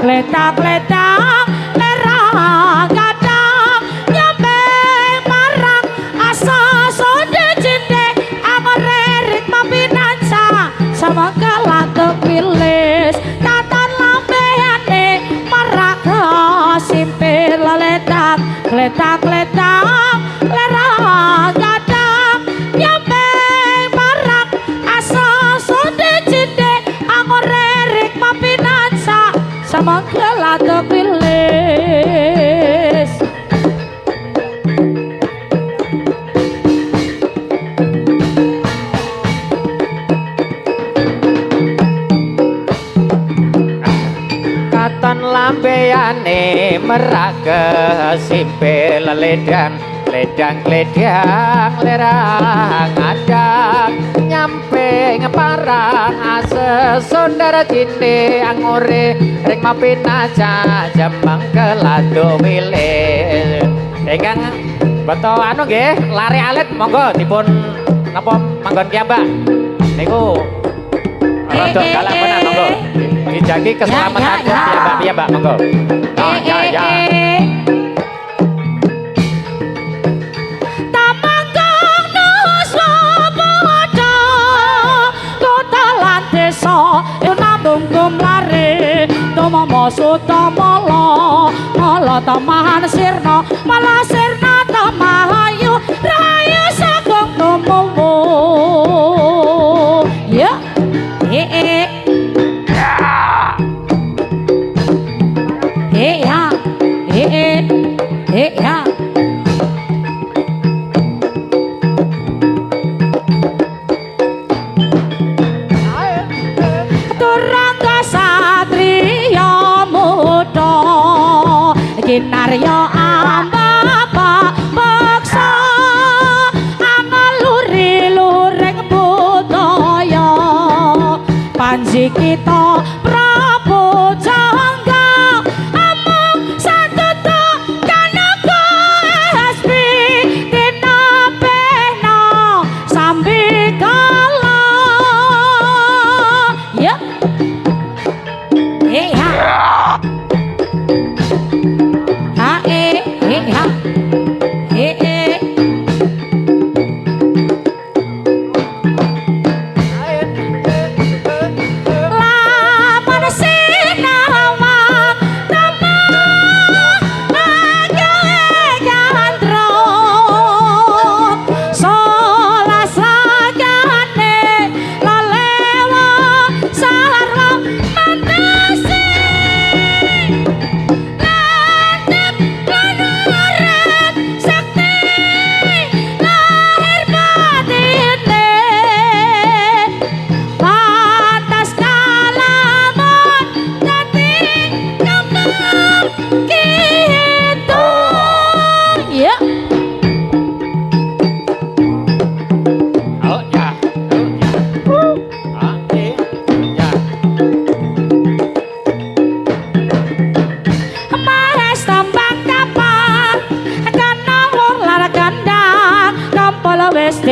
Gledak-gledak lerang kadang nyampe marang asa sonde jinde amorerik mapinansa sama kalatuk pilis katon lambeyane marak simpil ledak gledak-gledak lerang kadang nyampe marang asa sonde jinde amorerik mapinansa sama kalatuk pilis katon lambeyane merak simpil ledang ledang lerang adang nyampe ngeparang asesundara jinde angore ring mapinaca jembang kelado wilis ingkang beto anu nggih lare alit monggo dipun napa manggon piyambak niku rada galak menan monggo dijagi keselamatan piyambak monggo ya tungkum lare tomo sutamala mala tamahan sirna mala sirna tamahayu rayu sagung tumuwu ya ya Kinarya ambapa beksa angaluri luring budaya panji kita Prabu Jangga amung satuta kanaka espi dina pena sambi kala ya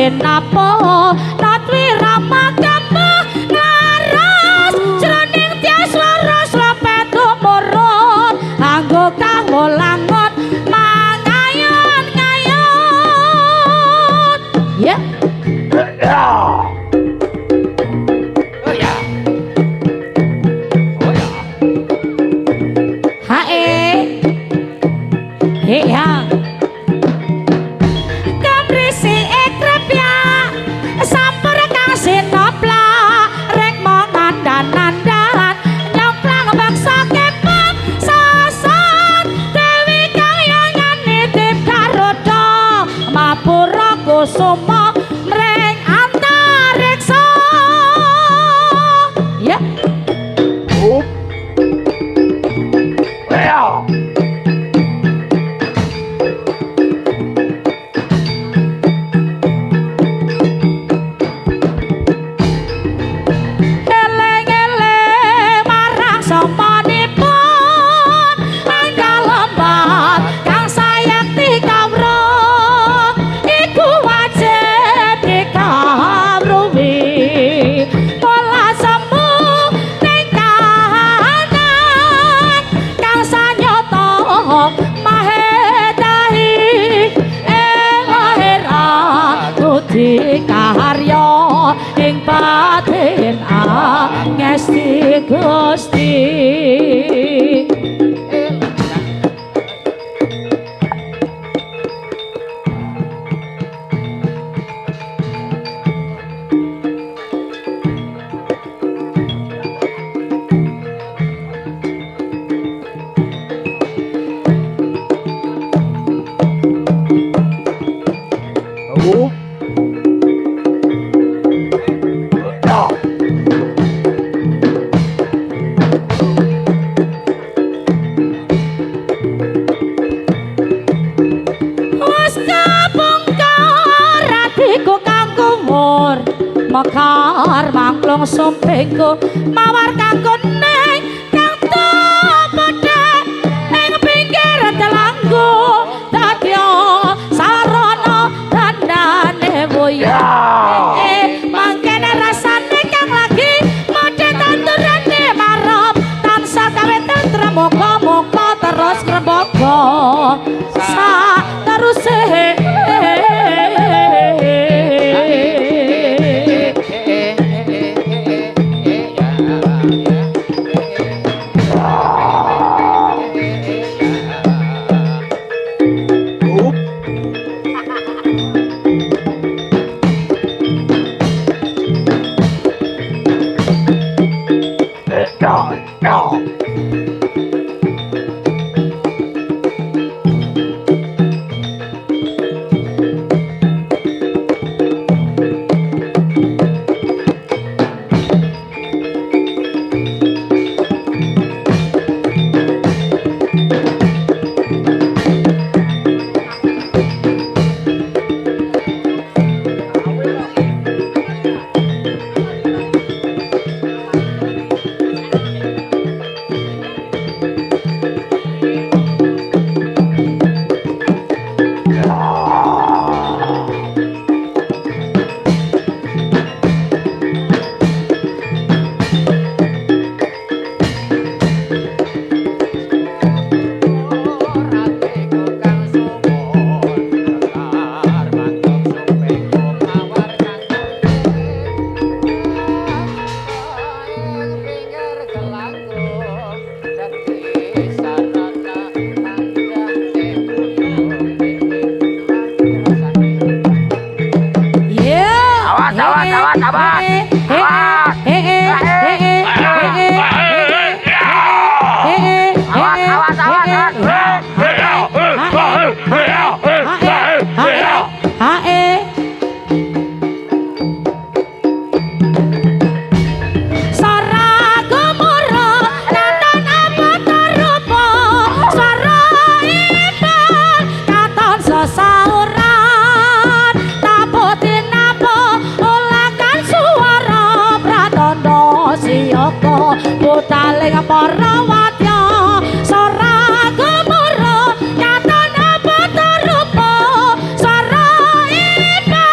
Napo natwi rama gamma ngaras jroning tias laras lepet tumurun anggo kawulangon mangayon-ngayon ya oh ya hae ya Sam ing batin ngesti Gusti. Mekar mangklung sumpingku mawar kanggo ning kang pedhe ing pinggir telangku dadya sarana dandane boya mangkene rasane kang lagi modhe tandurane marep tansah kawe tentrem muga-muga terus greboga sak teruse. Putaling para wadya sora gemuruh katon apa rupa sora iba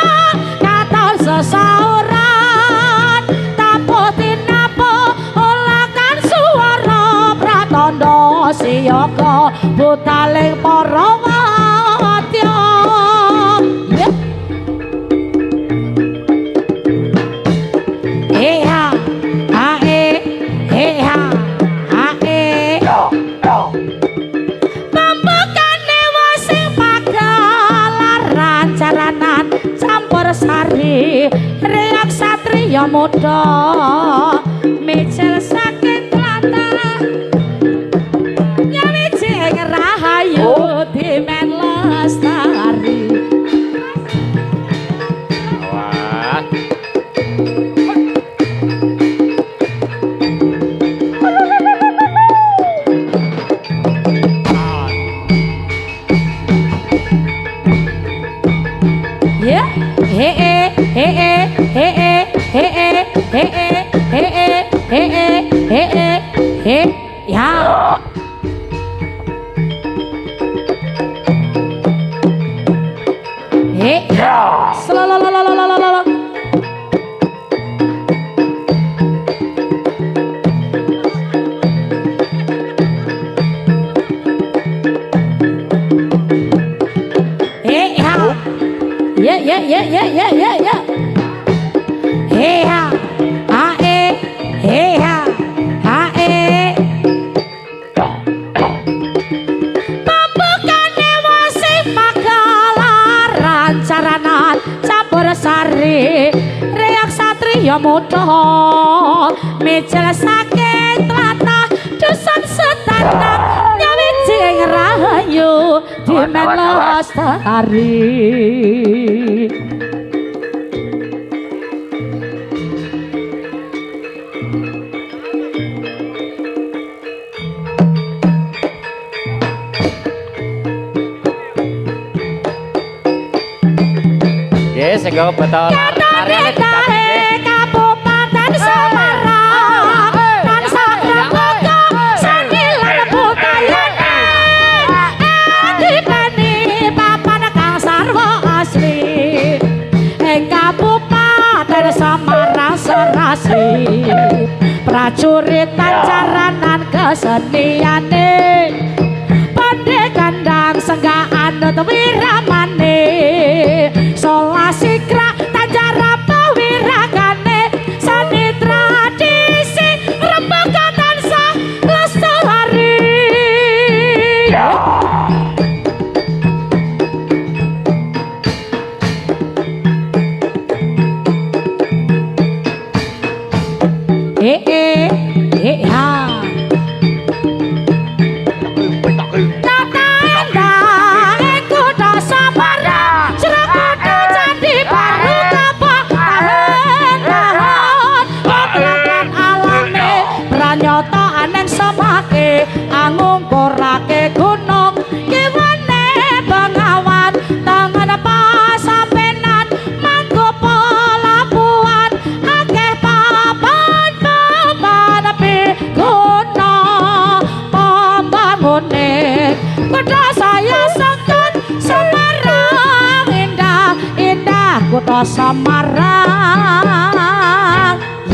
katon sesauran tapuh tinapa olakan suara pratandha siyaka putaling para wadya. Sari riak satriya muda micil saking tlatah nyawijing rahayu dimen lestari. Wah Hey muda mejel saking tlatah dusun setandang nyawijing rahayu dimen lestari. Sego betul areane Kabupaten Semarang dan Sagrabaka sanilan budayane dipeni papan kang sarwa asli ing Kabupaten Semarang serasi prajurit jaranan keseniane pandhe kandang senggaan wiramane Solasika tanjarapa wiragane seni tradisi rembugan tansah lestari. Ha. Angungkurake gunung kiwane bengawan tangan pasampenan mangko pelabuhan akeh papan guna pembangune kota saya sangkan Semarang indah indah kota Semarang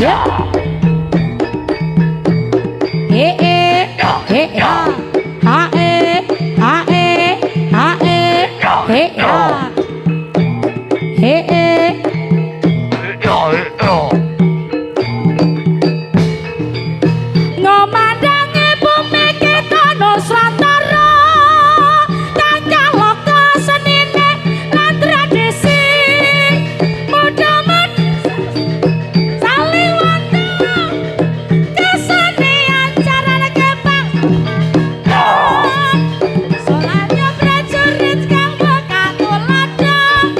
yeah. Ngomandangi bumi kita Nusantara tanggal loka senine lan tradisi mudaman saliwanta kesenian cara kembang solatnya prajurit kang bekat tuladang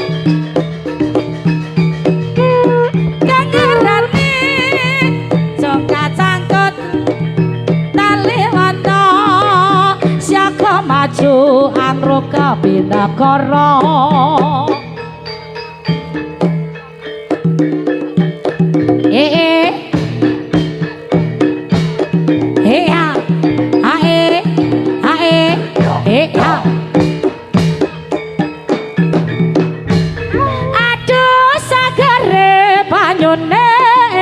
kang ngerani jongkat cangkut tali wanda siaga maju angruka binakara aduh sagare banyune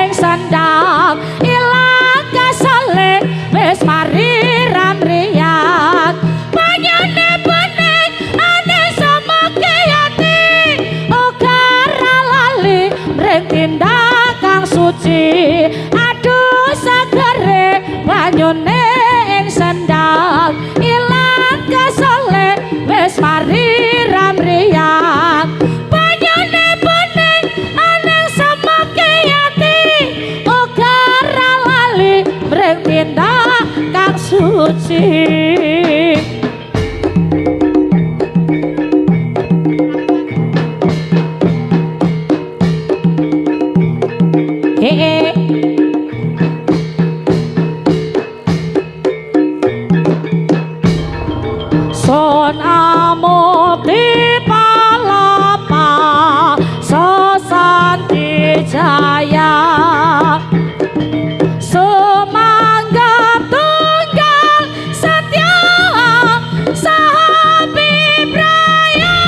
ing sandang ilang kasale wis mari ramriyan banyune bening ane samake ati uga ra lali mring tindak kang suci aduh sagare banyune ing sandang ilang kasale wis mari ramriyan banyune bening aneng samake ati uga ra lali mring tindak kang suci. Son amukti palapa sosanti jaya semanggap tunggal setia sahabi braya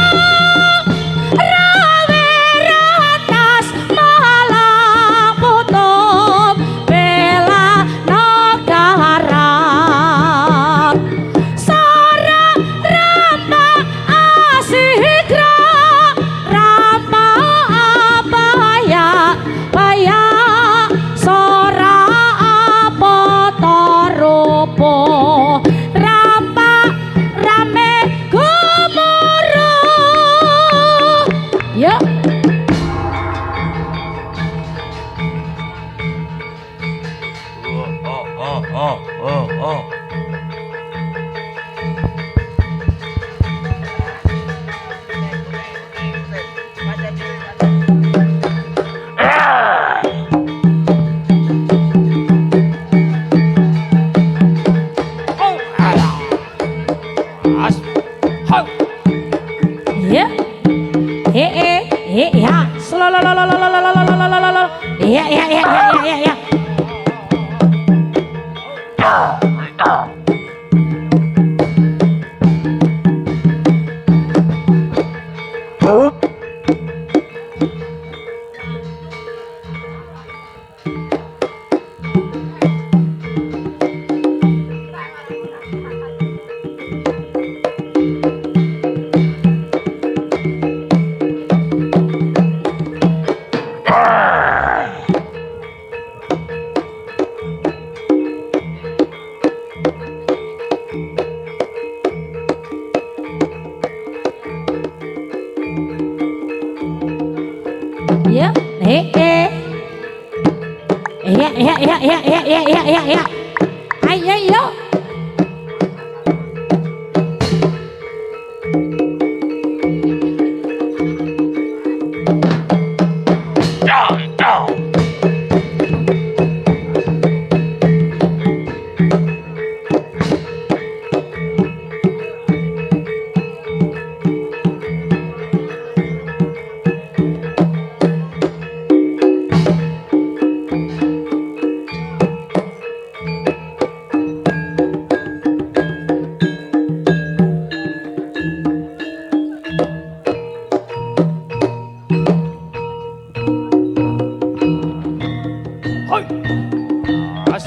rawe ratas malang putus Ya. Ya. Selololololololololololololol. Ya. Ya. Ya. Ayo, yuk. Awas.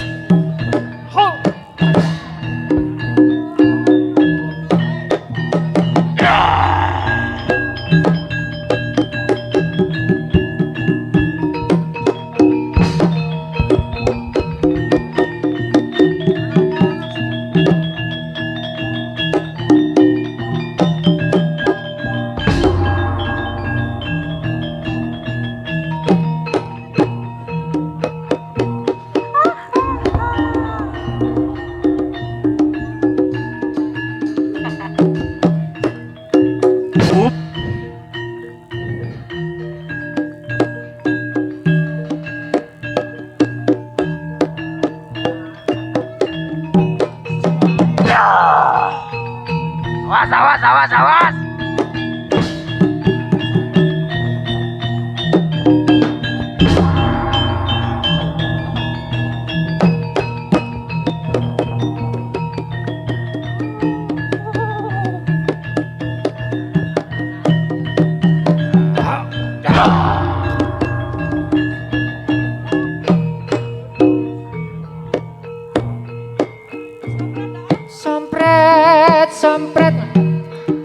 Sompret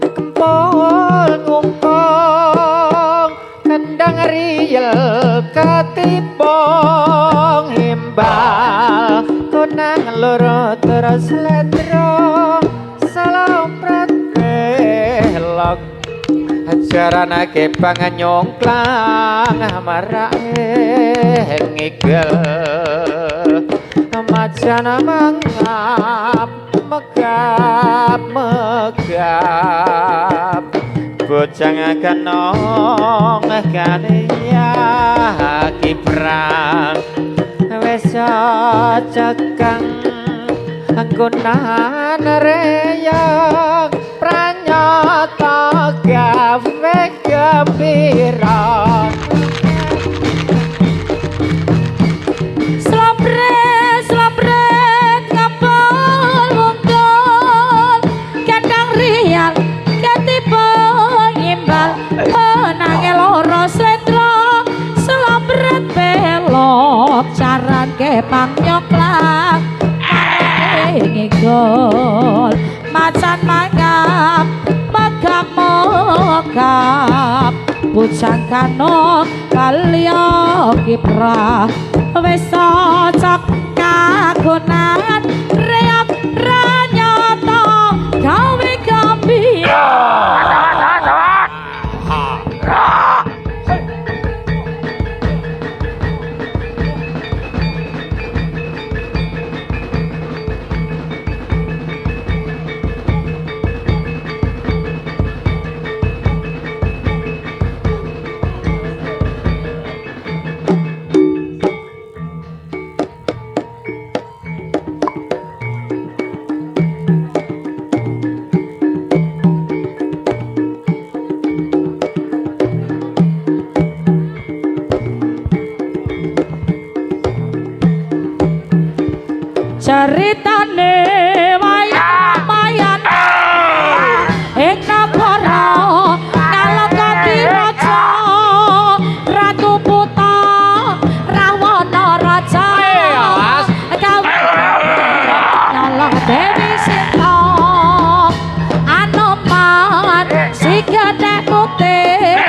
kempol ngungkong kendang riyel ketipong himbal konang loro terus lendro salompret belok ajaran ake panganyongklang marake ngigel macana mangap megap bocang kanong kaniya kiprang wis cekang anggonan reyang pranyata gawe gembira caran kepang nyoklang ngigol macan mangap megap bujang kano kalio kiprah wis cocok kagunan reak ranyata gawe gembira ceritane wayang ing negara nalekati raja Ratu Buta Rawana raja nyalok Dewi Sinta Anoman si gedhe putih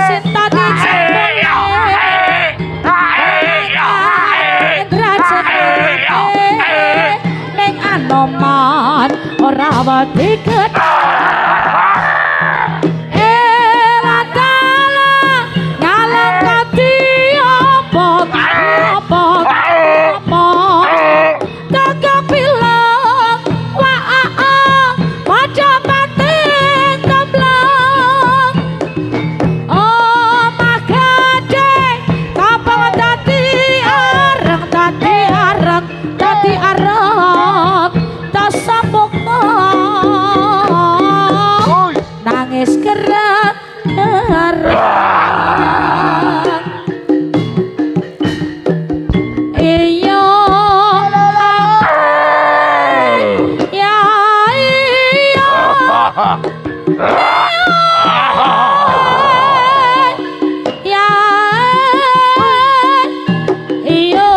Sinta dijemput Indra ning Anoman ora wedi gedhe nangis gerak iya ya iya ya iya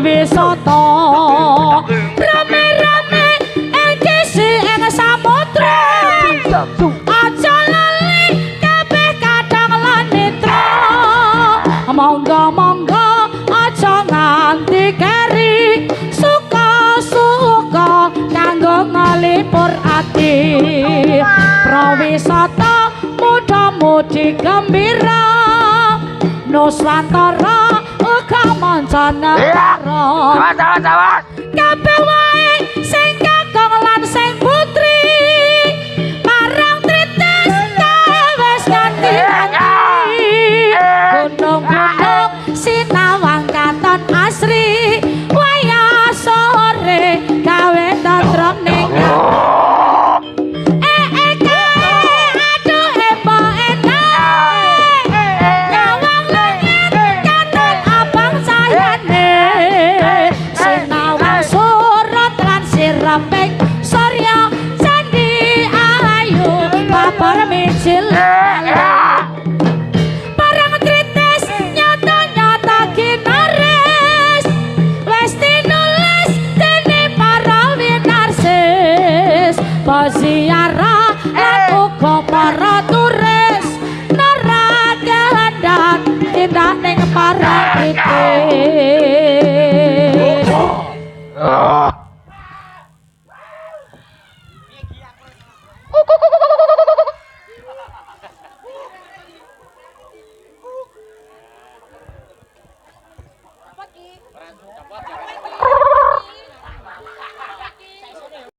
Wisata rame-rame ing kisi ing samudra aja lali kabeh kadang lan netra monggo-monggo aja nganti keri suka-suka kanggo nglipur ati prawisata muda-mudi gembira Nuswantara uga mancanegara kabeh wae sing kakung lan sing putri marang tritis wis nganti gunung-gunung sinawang katon asri wayah sore gawe tentrem ning Ramping Surya Candi Ayu Papar Micil Parang tritis nyata-nyata ginaris wis tinulis dene para winarsis pasiara lan uga para turis neraka hendak tindak ning para tritis